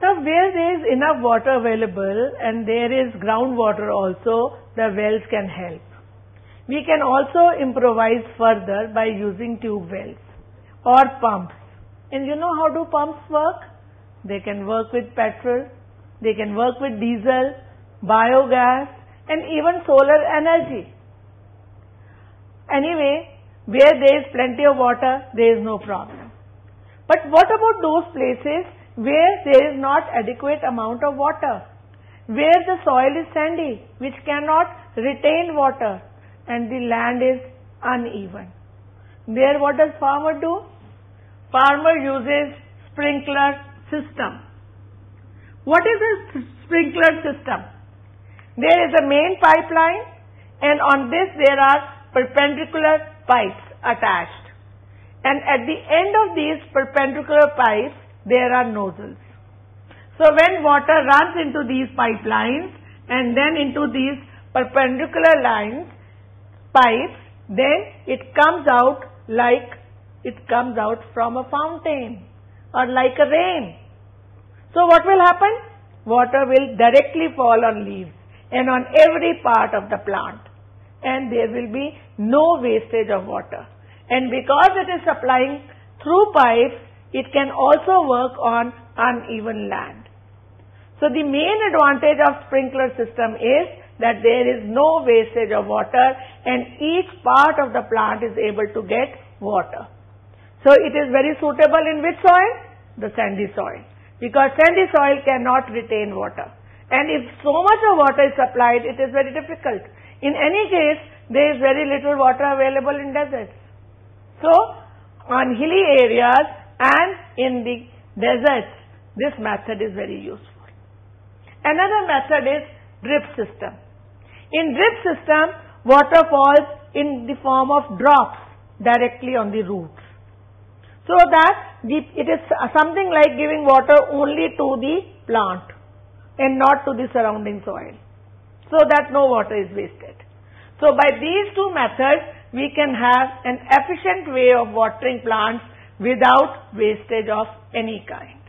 Now, where there is enough water available and there is groundwater also, the wells can help. We can also improvise further by using tube wells or pumps. And you know how do pumps work? They can work with petrol, they can work with diesel, biogas, and even solar energy. Anyway, where there is plenty of water, there is no problem. But what about those places where there is not adequate amount of water, where the soil is sandy, which cannot retain water, and the land is uneven? There what does farmer do? Farmer uses sprinkler system. What is a sprinkler system? There is a main pipeline, and on this there are perpendicular pipes attached. And at the end of these perpendicular pipes, there are nozzles. So when water runs into these pipelines and then into these perpendicular lines, pipes, then it comes out like it comes out from a fountain or like a rain. So what will happen? Water will directly fall on leaves and on every part of the plant, and there will be no wastage of water. And because it is supplying through pipes, it can also work on uneven land. So the main advantage of sprinkler system is that there is no wastage of water and each part of the plant is able to get water. So it is very suitable in which soil? The sandy soil. Because sandy soil cannot retain water. And if so much of water is supplied, it is very difficult. In any case, there is very little water available in deserts. So, on hilly areas and in the deserts, this method is very useful. Another method is drip system. In drip system, water falls in the form of drops directly on the roots. So that it is something like giving water only to the plant and not to the surrounding soil, so that no water is wasted. So by these two methods, we can have an efficient way of watering plants without wastage of any kind.